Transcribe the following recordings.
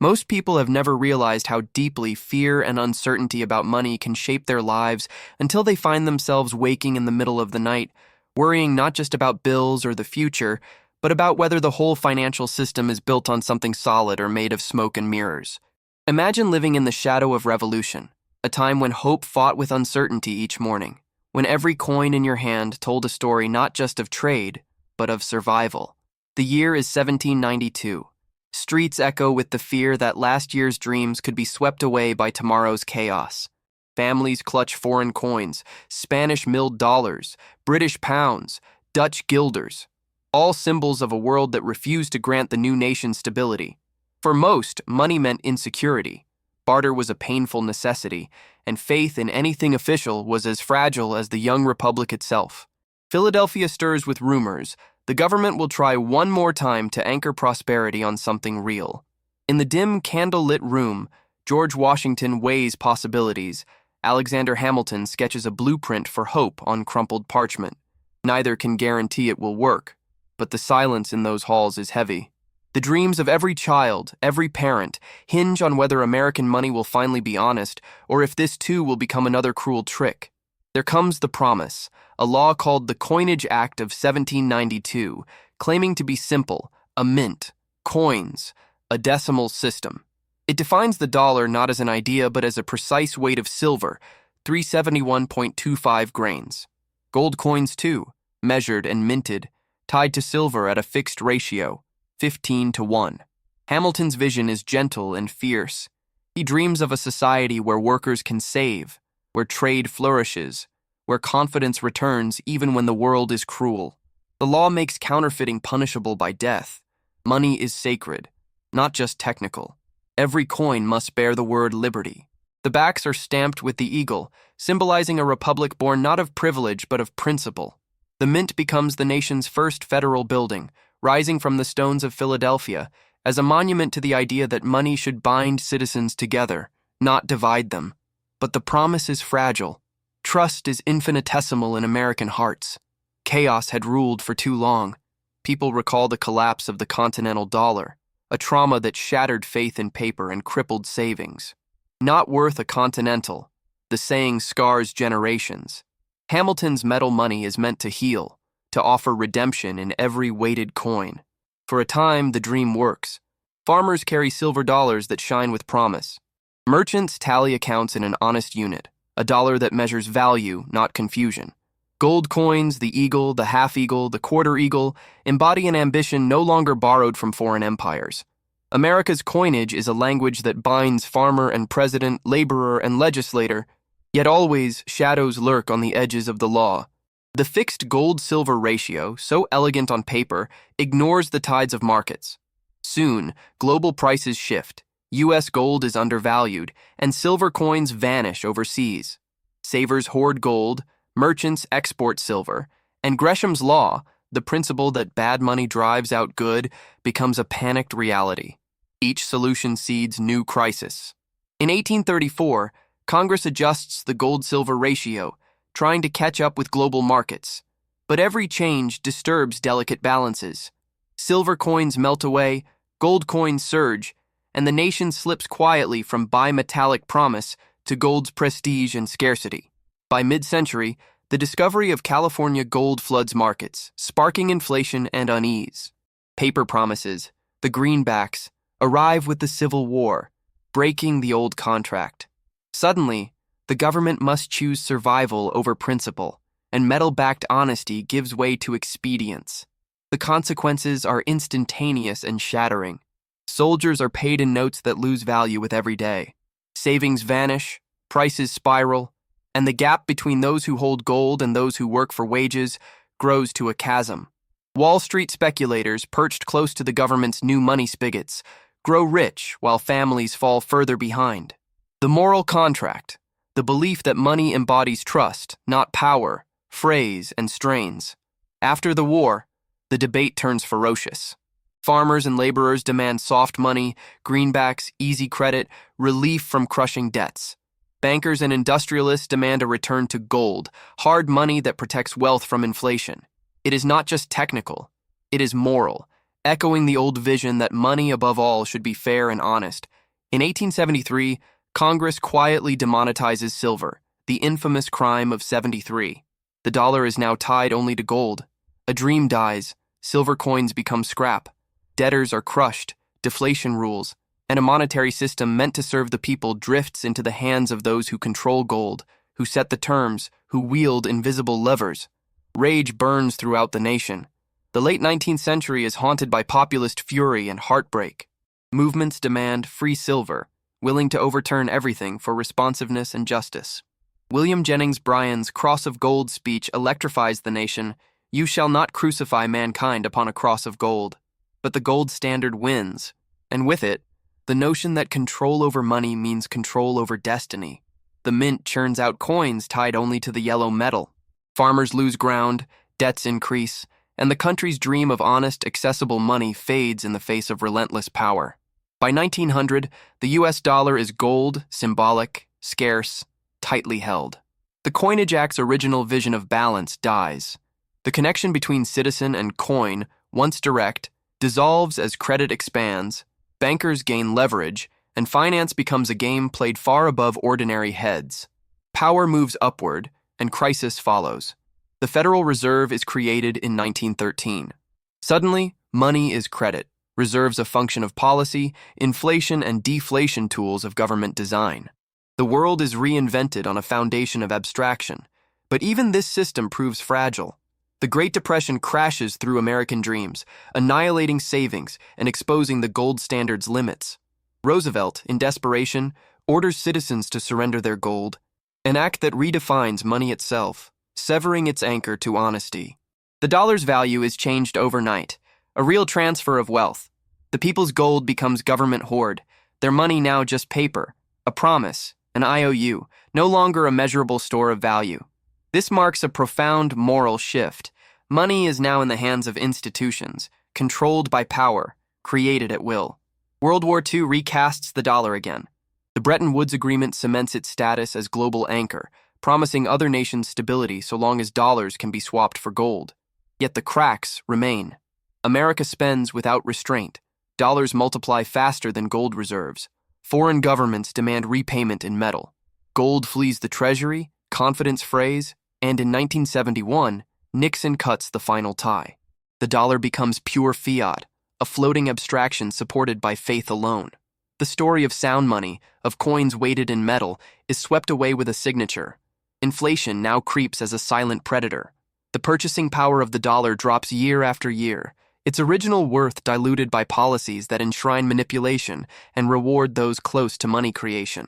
Most people have never realized how deeply fear and uncertainty about money can shape their lives until they find themselves waking in the middle of the night, worrying not just about bills or the future, but about whether the whole financial system is built on something solid or made of smoke and mirrors. Imagine living in the shadow of revolution, a time when hope fought with uncertainty each morning, when every coin in your hand told a story not just of trade, but of survival. The year is 1792. Streets echo with the fear that last year's dreams could be swept away by tomorrow's chaos. Families clutch foreign coins, Spanish milled dollars, British pounds, Dutch guilders, all symbols of a world that refused to grant the new nation stability. For most, money meant insecurity. Barter was a painful necessity, and faith in anything official was as fragile as the young republic itself. Philadelphia stirs with rumors. The government will try one more time to anchor prosperity on something real. In the dim, candle-lit room, George Washington weighs possibilities. Alexander Hamilton sketches a blueprint for hope on crumpled parchment. Neither can guarantee it will work, but the silence in those halls is heavy. The dreams of every child, every parent, hinge on whether American money will finally be honest, or if this too will become another cruel trick. There comes the promise, a law called the Coinage Act of 1792, claiming to be simple, a mint, coins, a decimal system. It defines the dollar not as an idea but as a precise weight of silver, 371.25 grains. Gold coins too, measured and minted, tied to silver at a fixed ratio, 15:1. Hamilton's vision is gentle and fierce. He dreams of a society where workers can save, where trade flourishes, where confidence returns even when the world is cruel. The law makes counterfeiting punishable by death. Money is sacred, not just technical. Every coin must bear the word liberty. The backs are stamped with the eagle, symbolizing a republic born not of privilege but of principle. The mint becomes the nation's first federal building, rising from the stones of Philadelphia, as a monument to the idea that money should bind citizens together, not divide them. But the promise is fragile. Trust is infinitesimal in American hearts. Chaos had ruled for too long. People recall the collapse of the continental dollar, a trauma that shattered faith in paper and crippled savings. Not worth a continental, the saying scars generations. Hamilton's metal money is meant to heal, to offer redemption in every weighted coin. For a time, the dream works. Farmers carry silver dollars that shine with promise. Merchants tally accounts in an honest unit, a dollar that measures value, not confusion. Gold coins, the eagle, the half-eagle, the quarter-eagle, embody an ambition no longer borrowed from foreign empires. America's coinage is a language that binds farmer and president, laborer and legislator, yet always shadows lurk on the edges of the law. The fixed gold-silver ratio, so elegant on paper, ignores the tides of markets. Soon, global prices shift. U.S. gold is undervalued, and silver coins vanish overseas. Savers hoard gold, merchants export silver, and Gresham's law, the principle that bad money drives out good, becomes a panicked reality. Each solution seeds new crisis. In 1834, Congress adjusts the gold-silver ratio, trying to catch up with global markets. But every change disturbs delicate balances. Silver coins melt away, gold coins surge, and the nation slips quietly from bimetallic promise to gold's prestige and scarcity. By mid-century, the discovery of California gold floods markets, sparking inflation and unease. Paper promises, the greenbacks, arrive with the Civil War, breaking the old contract. Suddenly, the government must choose survival over principle, and metal-backed honesty gives way to expedience. The consequences are instantaneous and shattering. Soldiers are paid in notes that lose value with every day. Savings vanish, prices spiral, and the gap between those who hold gold and those who work for wages grows to a chasm. Wall Street speculators, perched close to the government's new money spigots, grow rich while families fall further behind. The moral contract, the belief that money embodies trust, not power, frays and strains. After the war, the debate turns ferocious. Farmers and laborers demand soft money, greenbacks, easy credit, relief from crushing debts. Bankers and industrialists demand a return to gold, hard money that protects wealth from inflation. It is not just technical, it is moral, echoing the old vision that money above all should be fair and honest, In 1873, Congress quietly demonetizes silver, the infamous crime of 73. The dollar is now tied only to gold. A dream dies, silver coins become scrap, debtors are crushed, deflation rules, and a monetary system meant to serve the people drifts into the hands of those who control gold, who set the terms, who wield invisible levers. Rage burns throughout the nation. The late 19th century is haunted by populist fury and heartbreak. Movements demand free silver, willing to overturn everything for responsiveness and justice. William Jennings Bryan's Cross of Gold speech electrifies the nation. You shall not crucify mankind upon a cross of gold. But the gold standard wins, and with it, the notion that control over money means control over destiny. The mint churns out coins tied only to the yellow metal. Farmers lose ground, debts increase, and the country's dream of honest, accessible money fades in the face of relentless power. By 1900, the US dollar is gold, symbolic, scarce, tightly held. The Coinage Act's original vision of balance dies. The connection between citizen and coin, once direct, dissolves as credit expands, bankers gain leverage, and finance becomes a game played far above ordinary heads. Power moves upward, and crisis follows. The Federal Reserve is created in 1913. Suddenly, money is credit, reserves a function of policy, inflation and deflation tools of government design. The world is reinvented on a foundation of abstraction, but even this system proves fragile. The Great Depression crashes through American dreams, annihilating savings and exposing the gold standard's limits. Roosevelt, in desperation, orders citizens to surrender their gold, an act that redefines money itself, severing its anchor to honesty. The dollar's value is changed overnight, a real transfer of wealth. The people's gold becomes government hoard, their money now just paper, a promise, an IOU, no longer a measurable store of value. This marks a profound moral shift. Money is now in the hands of institutions, controlled by power, created at will. World War II recasts the dollar again. The Bretton Woods Agreement cements its status as global anchor, promising other nations stability so long as dollars can be swapped for gold. Yet the cracks remain. America spends without restraint. Dollars multiply faster than gold reserves. Foreign governments demand repayment in metal. Gold flees the treasury, confidence frays, and in 1971, Nixon cuts the final tie. The dollar becomes pure fiat, a floating abstraction supported by faith alone. The story of sound money, of coins weighted in metal, is swept away with a signature. Inflation now creeps as a silent predator. The purchasing power of the dollar drops year after year, its original worth diluted by policies that enshrine manipulation and reward those close to money creation.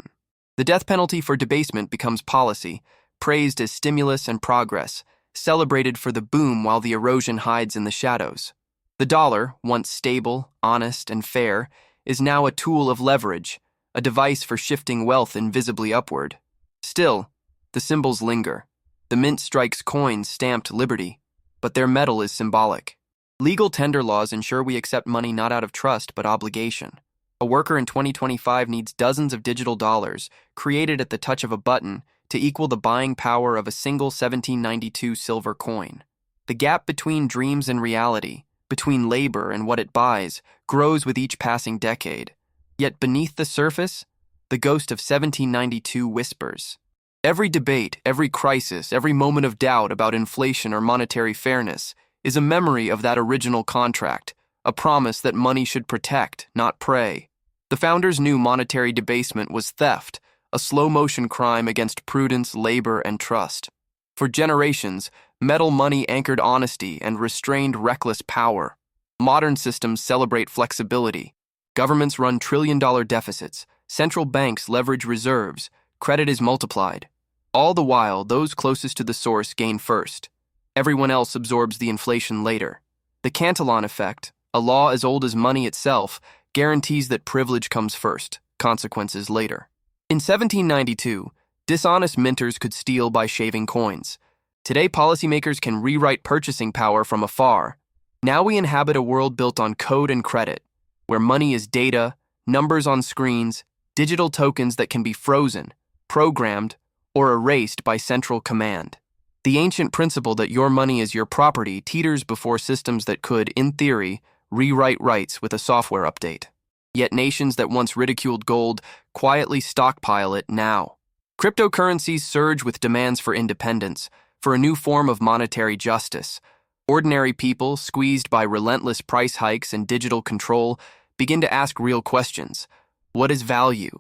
The death penalty for debasement becomes policy, praised as stimulus and progress, celebrated for the boom while the erosion hides in the shadows. The dollar, once stable, honest, and fair, is now a tool of leverage, a device for shifting wealth invisibly upward. Still, the symbols linger. The mint strikes coins stamped liberty, but their metal is symbolic. Legal tender laws ensure we accept money not out of trust but obligation. A worker in 2025 needs dozens of digital dollars, created at the touch of a button, to equal the buying power of a single 1792 silver coin. The gap between dreams and reality, between labor and what it buys, grows with each passing decade. Yet beneath the surface, the ghost of 1792 whispers. Every debate, every crisis, every moment of doubt about inflation or monetary fairness is a memory of that original contract, a promise that money should protect, not prey. The founders knew monetary debasement was theft, a slow-motion crime against prudence, labor, and trust. For generations, metal money anchored honesty and restrained reckless power. Modern systems celebrate flexibility. Governments run trillion-dollar deficits. Central banks leverage reserves. Credit is multiplied. All the while, those closest to the source gain first. Everyone else absorbs the inflation later. The Cantillon effect, a law as old as money itself, guarantees that privilege comes first, consequences later. In 1792, dishonest minters could steal by shaving coins. Today, policymakers can rewrite purchasing power from afar. Now we inhabit a world built on code and credit, where money is data, numbers on screens, digital tokens that can be frozen, programmed, or erased by central command. The ancient principle that your money is your property teeters before systems that could, in theory, rewrite rights with a software update. Yet nations that once ridiculed gold quietly stockpile it now. Cryptocurrencies surge with demands for independence, for a new form of monetary justice. Ordinary people, squeezed by relentless price hikes and digital control, begin to ask real questions. What is value?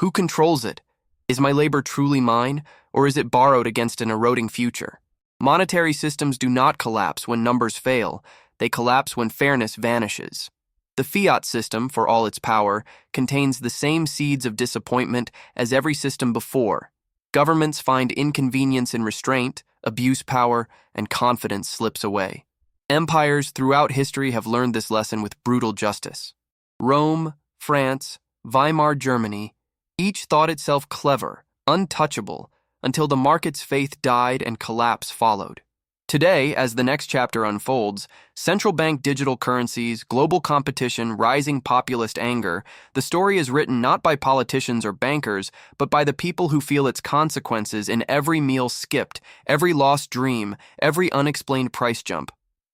Who controls it? Is my labor truly mine, or is it borrowed against an eroding future? Monetary systems do not collapse when numbers fail. They collapse when fairness vanishes. The fiat system, for all its power, contains the same seeds of disappointment as every system before. Governments find inconvenience in restraint, abuse power, and confidence slips away. Empires throughout history have learned this lesson with brutal justice. Rome, France, Weimar Germany, each thought itself clever, untouchable, until the market's faith died and collapse followed. Today, as the next chapter unfolds, central bank digital currencies, global competition, rising populist anger, the story is written not by politicians or bankers, but by the people who feel its consequences in every meal skipped, every lost dream, every unexplained price jump.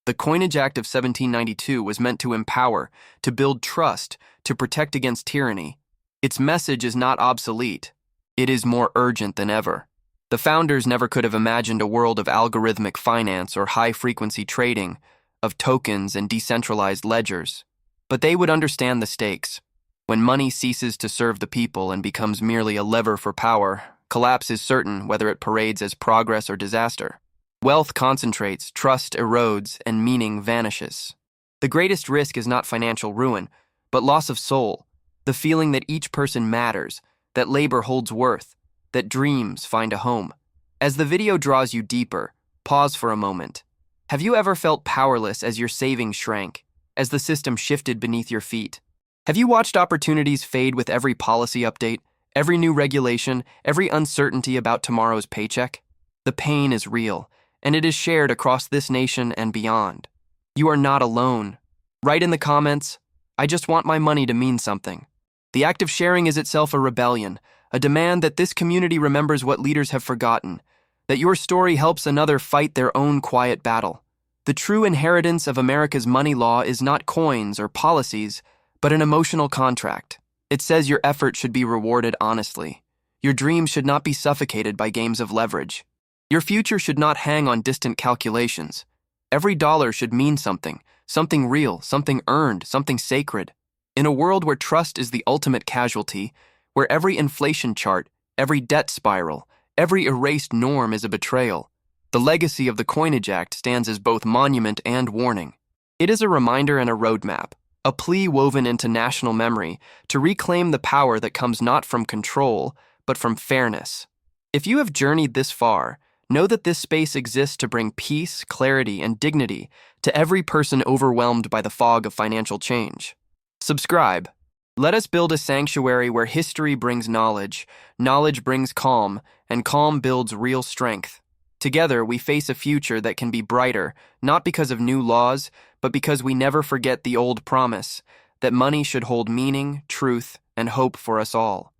The Coinage Act of 1792 was meant to empower, to build trust, to protect against tyranny. Its message is not obsolete. It is more urgent than ever. The founders never could have imagined a world of algorithmic finance or high-frequency trading, of tokens and decentralized ledgers. But they would understand the stakes. When money ceases to serve the people and becomes merely a lever for power, collapse is certain whether it parades as progress or disaster. Wealth concentrates, trust erodes, and meaning vanishes. The greatest risk is not financial ruin, but loss of soul, the feeling that each person matters, that labor holds worth, that dreams find a home. As the video draws you deeper, pause for a moment. Have you ever felt powerless as your savings shrank, as the system shifted beneath your feet? Have you watched opportunities fade with every policy update, every new regulation, every uncertainty about tomorrow's paycheck? The pain is real, and it is shared across this nation and beyond. You are not alone. Write in the comments, "I just want my money to mean something." The act of sharing is itself a rebellion, a demand that this community remembers what leaders have forgotten, that your story helps another fight their own quiet battle. The true inheritance of America's money law is not coins or policies, but an emotional contract. It says your effort should be rewarded honestly. Your dreams should not be suffocated by games of leverage. Your future should not hang on distant calculations. Every dollar should mean something, something real, something earned, something sacred. In a world where trust is the ultimate casualty, where every inflation chart, every debt spiral, every erased norm is a betrayal, the legacy of the Coinage Act stands as both monument and warning. It is a reminder and a roadmap, a plea woven into national memory to reclaim the power that comes not from control, but from fairness. If you have journeyed this far, know that this space exists to bring peace, clarity, and dignity to every person overwhelmed by the fog of financial change. Subscribe. Let us build a sanctuary where history brings knowledge, knowledge brings calm, and calm builds real strength. Together, we face a future that can be brighter, not because of new laws, but because we never forget the old promise that money should hold meaning, truth, and hope for us all.